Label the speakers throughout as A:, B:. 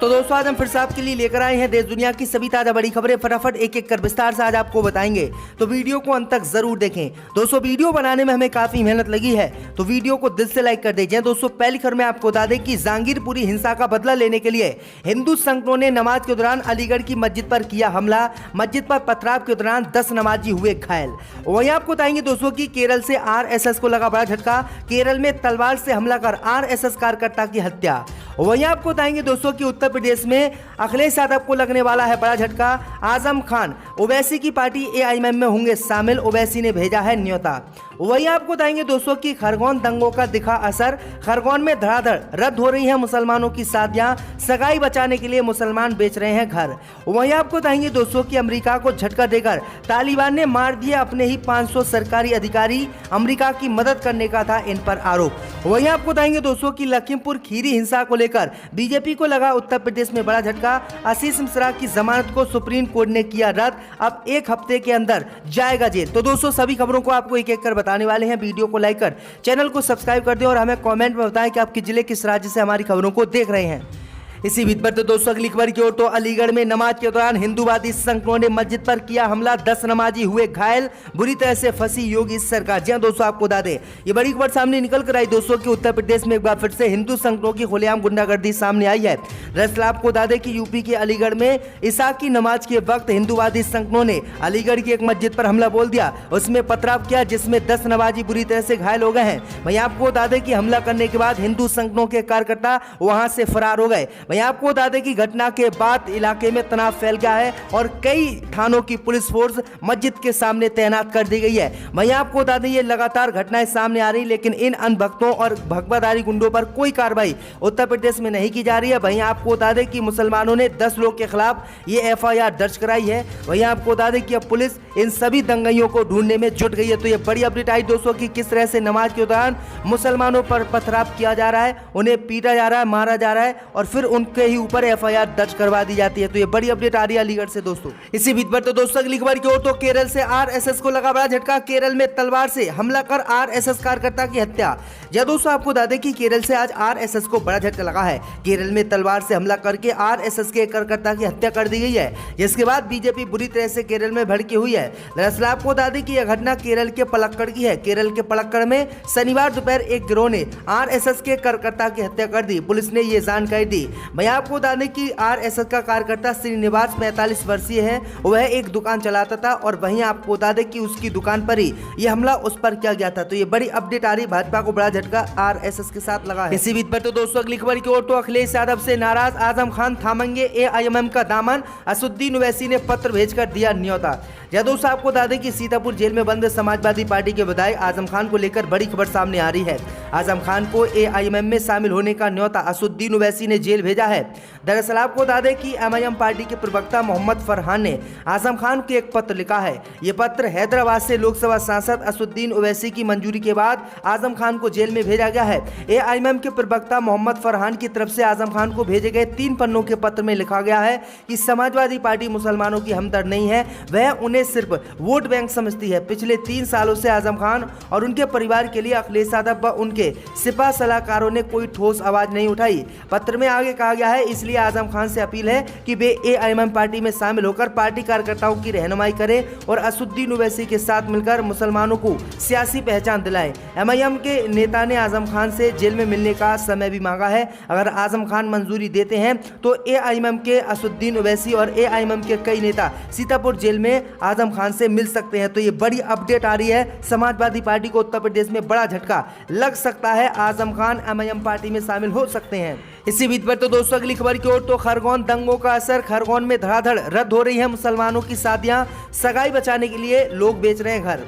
A: तो दोस्तों आज हम फिर से आपके लिए लेकर आए हैं देश दुनिया की सभी ताजा बड़ी खबरें। फटाफट एक एक कर विस्तार से आज आपको बताएंगे, तो वीडियो को अंत तक जरूर देखें। दोस्तों वीडियो बनाने में हमें काफी मेहनत लगी है, तो वीडियो को दिल से लाइक कर दीजिए। दोस्तों पहली खबर में आपको बता दें कि जहांगीरपुरी हिंसा का बदला लेने के लिए हिंदू संगठनों ने नमाज के दौरान अलीगढ़ की मस्जिद पर किया हमला। मस्जिद पर पथराव के दौरान 10 नमाजी हुए घायल। वहीं आपको बताएंगे दोस्तों की केरल से आरएसएस को लगा बड़ा झटका। केरल में तलवार से हमला कर आरएसएस कार्यकर्ता की हत्या। वहीं आपको बताएंगे दोस्तों कि उत्तर प्रदेश में अखिलेश यादव को लगने वाला है बड़ा झटका। आजम खान ओवैसी की पार्टी एआईएमएम में होंगे शामिल, ओवैसी ने भेजा है न्योता। वहीं आपको बताएंगे दोस्तों कि खरगोन दंगों का दिखा असर। खरगोन में धड़ाधड़ रद्द हो रही है मुसलमानों की शादियां, सगाई बचाने के लिए मुसलमान बेच रहे हैं घर। वहीं आपको बताएंगे दोस्तों कि अमेरिका को झटका देकर तालिबान ने मार दिए अपने ही 500 सरकारी अधिकारी, अमेरिका की मदद करने का था इन पर आरोप। वहीं आपको बताएंगे दोस्तों कि लखीमपुर खीरी हिंसा को लेकर बीजेपी को लगा उत्तर प्रदेश में बड़ा झटका। आशीष मिश्रा की जमानत को सुप्रीम कोर्ट ने किया रद्द, अब 1 हफ्ते के अंदर जाएगा जेल। तो दोस्तों सभी खबरों को आपको एक एक कर बताने वाले हैं। वीडियो को लाइक कर चैनल को सब्सक्राइब कर दें और हमें कमेंट में बताएं कि आप किस जिले किस राज्य से हमारी खबरों को देख रहे हैं। इसी बीच पर तो दोस्तों अगली खबर की ओर, तो अलीगढ़ में नमाज के दौरान हिंदूवादी संगठनों ने मस्जिद पर किया हमला, 10 नमाजी हुए घायल, बुरी तरह से फंसी योगी सरकार। जी हां दोस्तों आपको बता दें ये बड़ी खबर सामने निकल कर आई दोस्तों कि उत्तर प्रदेश में एक बार फिर से हिंदू संगठनों की खुलेआम गुंडागर्दी सामने आई है। दरअसल आपको बता दें कि यूपी के अलीगढ़ में ईसा की नमाज के वक्त हिंदूवादी संगठनों ने अलीगढ़ की एक मस्जिद पर हमला बोल दिया, उसमें पथराव किया जिसमें 10 नमाजी बुरी तरह से घायल हो गए हैं। वहीं आपको बता दें कि हमला करने के बाद हिंदू संगठनों के कार्यकर्ता वहां से फरार हो गए। वहीं आपको बता दें घटना के बाद इलाके में तनाव फैल गया है और कई थानों की पुलिस फोर्स मस्जिद के सामने तैनात कर दी गई है। वहीं आपको बता दें ये लगातार घटनाएं सामने आ रही, लेकिन इन अनभक्तों और भगवाधारी गुंडों पर कोई कार्रवाई उत्तर प्रदेश में नहीं की जा रही है। वहीं आपको बता दें कि मुसलमानों ने 10 लोग के खिलाफ ये एफआईआर दर्ज कराई है। वहीं आपको बता दें कि अब पुलिस इन सभी दंगाइयों को ढूंढने में जुट गई है। तो ये बड़ी अपडेट आई दोस्तों की किस तरह से नमाज के दौरान मुसलमानों पर पथराव किया जा रहा है, उन्हें पीटा जा रहा है, मारा जा रहा है और फिर उनके ही ऊपर एफआईआर दर्ज करवा दी जाती है। तो ये बड़ी अपडेट आ रही है अलीगढ़ से दोस्तों। इसी बीच पर तो दोस्तों अगली खबर की ओर, तो केरल से आरएसएस को लगा बड़ा झटका। केरल में तलवार से हमला कर आरएसएस कार्यकर्ता की हत्या। जी दोस्तों आपको बता दें कि केरल से आज आरएसएस को बड़ा झटका लगा है। केरल में तलवार से हमला करके आरएसएस के कार्यकर्ता की हत्या कर दी गई है, जिसके बाद बीजेपी बुरी तरह से केरल में भड़की हुई है। दरअसल आपको बता दें कि यह घटना केरल के पलक्कड़ की है। केरल के पलक्कड़ में शनिवार दोपहर एक गिरोह ने आरएसएस के कार्यकर्ता की हत्या कर दी, पुलिस ने ये जानकारी दी। मैं आपको बता दें कि आरएसएस का कार्यकर्ता श्रीनिवास 45 वर्षीय है, वह एक दुकान चलाता था और वहीं आपको बता दें कि उसकी दुकान पर ही यह हमला उस पर किया गया था। तो ये बड़ी अपडेट आ रही, भाजपा को बड़ा झटका आरएसएस के साथ लगा है। इसी बीच पर तो दोस्तों अगली खबर की ओर, तो अखिलेश यादव से नाराज आजम खान थामेंगे एआईएमएम का दामन, असुद्दीन ओवैसी ने पत्र भेजकर दिया न्योता। दोस्तों आपको बता दें कि सीतापुर जेल में बंद समाजवादी पार्टी के विधायक आजम खान को लेकर बड़ी खबर सामने आ रही है। आजम खान को एआईएमएम में शामिल होने का न्योता असुद्दीन ओवैसी ने जेल भेजा है। दरअसल आपको बता दें कि एमआईएम पार्टी के प्रवक्ता मोहम्मद फरहान ने आजम खान को एक पत्र लिखा है। ये पत्र हैदराबाद से लोकसभा सांसद असुद्दीन ओवैसी की मंजूरी के बाद आजम खान को जेल में भेजा गया है। एआईएमएम के प्रवक्ता मोहम्मद फरहान की तरफ से आजम खान को भेजे गए 3 पन्नों के पत्र में लिखा गया है कि समाजवादी पार्टी मुसलमानों की हमदर्द नहीं है, वह उन्हें सिर्फ वोट बैंक समझती है। पिछले 3 सालों से आजम खान और उनके परिवार के लिए अखिलेश यादव व उनके सिपा सलाहकारों ने कोई ठोस आवाज नहीं उठाई। पत्र में आगे कहा गया है, इसलिए आजम खान से अपील है कि वे एआईएमएम पार्टी में शामिल होकर पार्टी कार्यकर्ताओं की रहनुमाई करें और असुद्दीन ओवैसी के साथ मिलकर मुसलमानों को सियासी पहचान दिलाएं। एमआईएम के नेता ने आजम खान से जेल में मिलने का समय भी मांगा है। अगर आजम खान मंजूरी देते हैं तो एआईएमएम के असुद्दीन ओवैसी और एआईएमएम के कई नेता सीतापुर जेल में आजम खान से मिल सकते हैं। तो ये बड़ी अपडेट आ रही है, समाजवादी पार्टी को उत्तर प्रदेश में बड़ा झटका लग सकता है, आजम खान एमआईएम पार्टी में शामिल हो सकते हैं। इसी बीच पर तो दोस्तों अगली खबर की ओर, तो खरगोन दंगों का असर। खरगोन में धड़ाधड़ रद्द हो रही है मुसलमानों की शादियां, सगाई बचाने के लिए लोग बेच रहे हैं घर।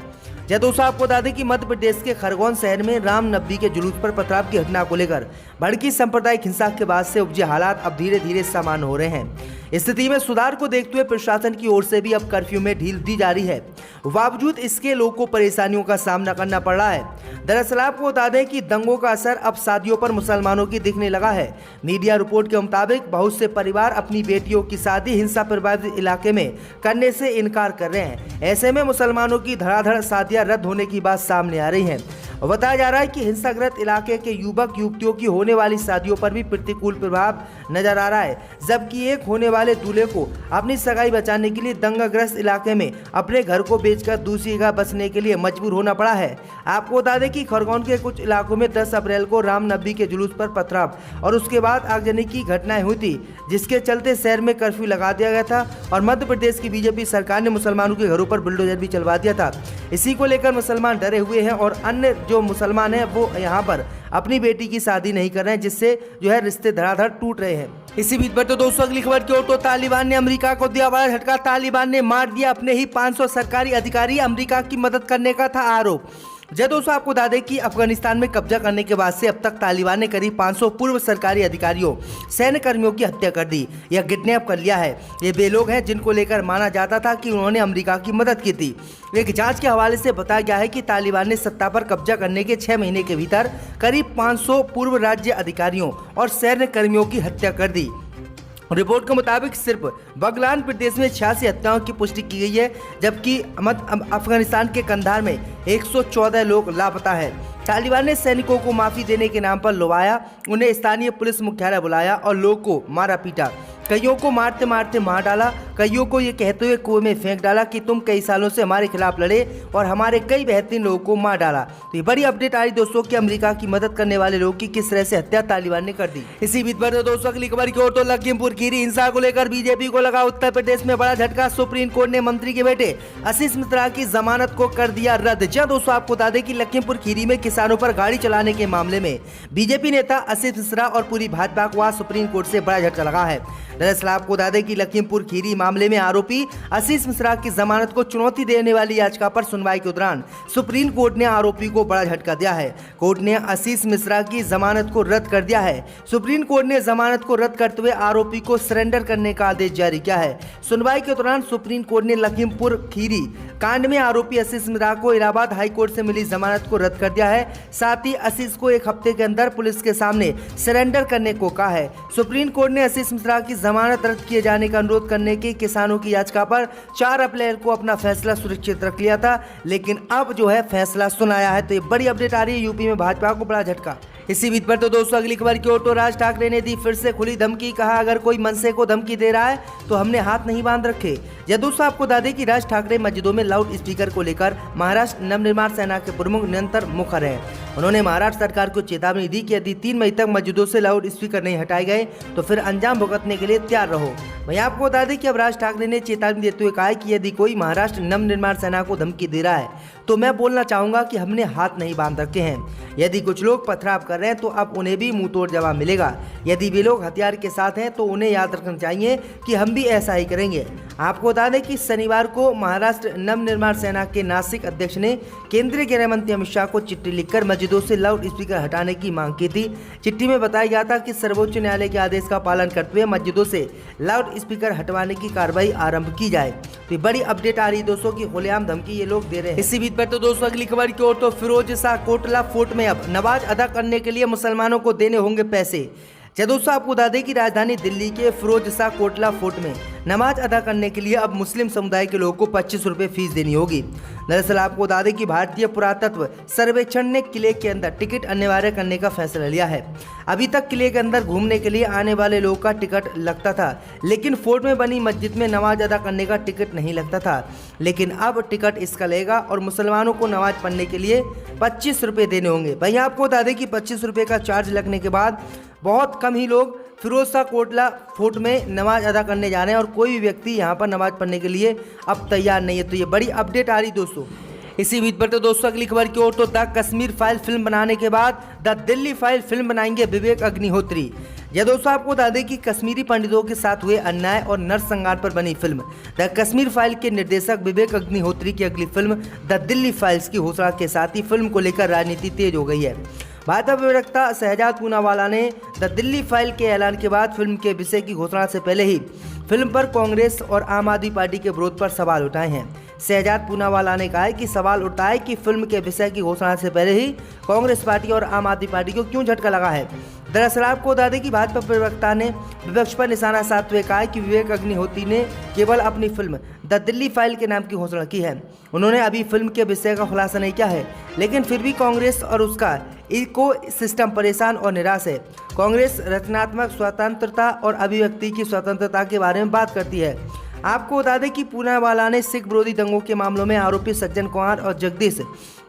A: दोस्तों आपको बता दें कि मध्य प्रदेश के खरगोन शहर में रामनवमी के जुलूस पर पथराव की घटना को लेकर भड़की सांप्रदायिक हिंसा के बाद से उपजे हालात अब धीरे धीरे सामान्य हो रहे हैं। स्थिति में सुधार को देखते हुए प्रशासन की ओर से भी अब कर्फ्यू में ढील दी जा रही है। बावजूद इसके लोगों को परेशानियों का सामना करना पड़ रहा है। दरअसल आपको बता दें कि दंगों का असर अब शादियों पर मुसलमानों की दिखने लगा है। मीडिया रिपोर्ट के मुताबिक बहुत से परिवार अपनी बेटियों की शादी हिंसा प्रभावित इलाके में करने से इनकार कर रहे हैं। ऐसे में मुसलमानों की धड़ाधड़ शादियां रद्द होने की बात सामने आ रही है। बताया जा रहा है कि हिंसाग्रस्त इलाके के युवक युवतियों की होने वाली शादियों पर भी प्रतिकूल प्रभाव नजर आ रहा है, जबकि एक होने वाले दूल्हे को अपनी सगाई बचाने के लिए दंगाग्रस्त इलाके में अपने घर को बेचकर दूसरी जगह बसने के लिए मजबूर होना पड़ा है। आपको बता दें कि खरगोन के कुछ इलाकों में 10 अप्रैल को रामनवमी के जुलूस पर पथराव और उसके बाद आगजनी की घटनाएं हुई थी, जिसके चलते शहर में कर्फ्यू लगा दिया गया था और मध्य प्रदेश की बीजेपी सरकार ने मुसलमानों के घरों पर बुलडोजर भी चलवा दिया था। इसी को लेकर मुसलमान डरे हुए हैं और अन्य जो मुसलमान हैं वो यहाँ पर अपनी बेटी की शादी नहीं कर रहे हैं, जिससे जो है रिश्ते धड़ाधड़ टूट रहे हैं। इसी बीच पर तो दोस्तों अगली खबर की ओर तो तालिबान ने अमेरिका को दिया बड़ा झटका। तालिबान ने मार दिया अपने ही 500 सरकारी अधिकारी, अमेरिका की मदद करने का था आरोप। जब दोस्तों आपको बता दें कि अफगानिस्तान में कब्जा करने के बाद से अब तक तालिबान ने करीब 500 पूर्व सरकारी अधिकारियों, सैन्य कर्मियों की हत्या कर दी या किडनैप कर लिया है। ये वे लोग हैं जिनको लेकर माना जाता था कि उन्होंने अमेरिका की मदद की थी। एक जांच के हवाले से बताया गया है कि तालिबान ने सत्ता पर कब्जा करने के 6 महीने के भीतर करीब 500 पूर्व राज्य अधिकारियों और सैन्य कर्मियों की हत्या कर दी। रिपोर्ट के मुताबिक सिर्फ बगलान प्रदेश में 86 हत्याओं की पुष्टि की गई है, जबकि अफगानिस्तान के कंधार में 114 लोग लापता है। तालिबान ने सैनिकों को माफी देने के नाम पर लुभाया, उन्हें स्थानीय पुलिस मुख्यालय बुलाया और लोगों को मारा पीटा। कईयों को मारते मारते मार डाला, कईयों को ये कहते हुए कुएं में फेंक डाला कि तुम कई सालों से हमारे खिलाफ लड़े और हमारे कई बेहतरीन लोगों को मार डाला। तो ये बड़ी अपडेट आ रही दोस्तों कि अमेरिका की मदद करने वाले लोगों की किस तरह से हत्या तालिबान ने कर दी। इसी बीच पर दोस्तों अगली खबर की ओर तो लखीमपुर खीरी हिंसा को लेकर बीजेपी को लगा उत्तर प्रदेश में बड़ा झटका। सुप्रीम कोर्ट ने मंत्री के बेटे आशीष मिश्रा की जमानत को कर दिया रद्द। जहाँ दोस्तों आपको बता दें कि लखीमपुर खीरी में किसानों पर गाड़ी चलाने के मामले में बीजेपी नेता आशीष मिश्रा और पूरी भाजपा को आज सुप्रीम कोर्ट से बड़ा झटका लगा है। दरअसल आपको बता दें कि लखीमपुर खीरी मामले में आरोपी आशीष मिश्रा की जमानत को चुनौती देने वाली याचिका पर सुनवाई के दौरान सुप्रीम कोर्ट ने आरोपी को बड़ा झटका दिया है। कोर्ट ने आशीष मिश्रा की जमानत को रद्द कर दिया है। सुप्रीम कोर्ट ने जमानत को रद्द करते हुए आरोपी को सरेंडर करने का आदेश जारी किया है। सुनवाई के दौरान सुप्रीम कोर्ट ने लखीमपुर खीरी कांड में आरोपी आशीष मिश्रा को इलाहाबाद हाईकोर्ट से मिली जमानत को रद्द कर दिया है। साथ ही आशीष को 1 हफ्ते के अंदर पुलिस के सामने सरेंडर करने को कहा है। सुप्रीम कोर्ट ने आशीष मिश्रा की जमानत रद्द किए जाने का अनुरोध करने की किसानों की याचिका पर 4 अप्रैल को अपना फैसला सुरक्षित रख लिया था, लेकिन अब जो है फैसला सुनाया है। तो ये बड़ी अपडेट आ रही है, यूपी में भाजपा को बड़ा झटका। इसी बीच पर तो दोस्तों अगली खबर की ओर तो राज ठाकरे ने दी फिर से खुली धमकी। कहा अगर कोई मनसे को धमकी दे रहा है तो हमने हाथ नहीं बांध रखे। यह दोस्तों आपको बता दें कि राज ठाकरे मस्जिदों में लाउड स्पीकर को लेकर महाराष्ट्र नवनिर्माण सेना के प्रमुख निरंतर मुखर हैं। उन्होंने महाराष्ट्र सरकार को चेतावनी दी कि यदि 3 मई तक मस्जिदों से लाउड स्पीकर नहीं हटाए गए तो फिर अंजाम भुगतने के लिए तैयार रहो। वहीं आपको बता दें कि अब राज ठाकरे ने चेतावनी देते हुए कहा है कि यदि कोई महाराष्ट्र नवनिर्माण सेना को धमकी दे रहा है तो मैं बोलना चाहूंगा कि हमने हाथ नहीं बांध रखे हैं। यदि कुछ लोग पथराव कर रहे हैं तो अब उन्हें भी मुंह तोड़ जवाब मिलेगा। यदि वे लोग हथियार के साथ हैं तो उन्हें याद रखना चाहिए कि हम भी ऐसा ही करेंगे। आपको बता दें कि शनिवार को महाराष्ट्र नवनिर्माण सेना के नासिक अध्यक्ष ने केंद्रीय गृह मंत्री अमित शाह को चिट्ठी लिखकर मस्जिदों से लाउड स्पीकर हटाने की मांग की थी। चिट्ठी में बताया गया था कि सर्वोच्च न्यायालय के आदेश का पालन करते हुए मस्जिदों से लाउड स्पीकर हटवाने की कार्रवाई आरंभ की जाए। तो बड़ी अपडेट आ रही है दोस्तों की खुलेआम धमकी ये लोग दे रहे हैं। इसी बीच पर तो दोस्तों अगली खबर की ओर तो फिरोज शाह कोटला फोर्ट में अब नमाज अदा करने के लिए मुसलमानों को देने होंगे पैसे। दोस्तों आपको बता दें कि राजधानी दिल्ली के फिरोज शाह कोटला फोर्ट में नमाज अदा करने के लिए अब मुस्लिम समुदाय के लोगों को 25 रुपये फीस देनी होगी। दरअसल आपको बता दें कि भारतीय पुरातत्व सर्वेक्षण ने किले के अंदर टिकट अनिवार्य करने का फैसला लिया है। अभी तक किले के अंदर घूमने के लिए आने वाले लोगों का टिकट लगता था, लेकिन फोर्ट में बनी मस्जिद में नमाज अदा करने का टिकट नहीं लगता था। लेकिन अब टिकट इसका लगेगा और मुसलमानों को नमाज पढ़ने के लिए 25 रुपये देने होंगे। भाई आपको बता दें कि 25 रुपये का चार्ज लगने के बाद बहुत कम ही लोग फिरोज शाह कोटला फोर्ट में नमाज अदा करने जा रहे हैं और कोई भी व्यक्ति यहाँ पर नमाज पढ़ने के लिए अब तैयार नहीं है। तो ये बड़ी अपडेट आ रही दोस्तों। इसी बीच पर तो दोस्तों अगली खबर की ओर तो द कश्मीर फाइल फिल्म बनाने के बाद द दिल्ली फाइल फिल्म बनाएंगे विवेक अग्निहोत्री। यह दोस्तों आपको बता दें कि कश्मीरी पंडितों के साथ हुए अन्याय और नरसंहार पर बनी फिल्म द कश्मीर फाइल के निर्देशक विवेक अग्निहोत्री की अगली फिल्म द दिल्ली फाइल्स की घोषणा के साथ ही फिल्म को लेकर राजनीति तेज हो गई है। भाजपा प्रवक्ता शहजाद पूनावाला ने द दिल्ली फाइल के ऐलान के बाद फिल्म के विषय की घोषणा से पहले ही फिल्म पर कांग्रेस और आम आदमी पार्टी के विरोध पर सवाल उठाए हैं। शहजाद पूनावाला ने कहा है कि सवाल उठता है कि फिल्म के विषय की घोषणा से पहले ही कांग्रेस पार्टी और आम आदमी पार्टी को क्यों झटका लगा है। दरअसल आपको बता दें कि भाजपा प्रवक्ता ने विपक्ष पर निशाना साधते हुए कहा कि विवेक अग्निहोत्री ने केवल अपनी फिल्म द दिल्ली फाइल के नाम की घोषणा की है। उन्होंने अभी फिल्म के विषय का खुलासा नहीं किया है, लेकिन फिर भी कांग्रेस और उसका इको सिस्टम परेशान और निराश है। कांग्रेस रचनात्मक स्वतंत्रता और अभिव्यक्ति की स्वतंत्रता के बारे में बात करती है। आपको बता दें कि पूनावाला ने सिख विरोधी दंगों के मामलों में आरोपी सज्जन कुमार और जगदीश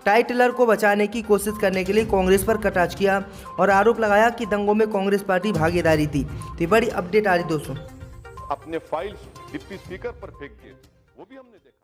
A: टाइटलर को बचाने की कोशिश करने के लिए कांग्रेस पर कटाक्ष किया और आरोप लगाया कि दंगों में कांग्रेस पार्टी भागीदारी थी। तो बड़ी अपडेट आ रही दोस्तों।
B: अपने फाइल्स डिप्टी स्पीकर पर फेंक दिए, वो भी हमने देखा।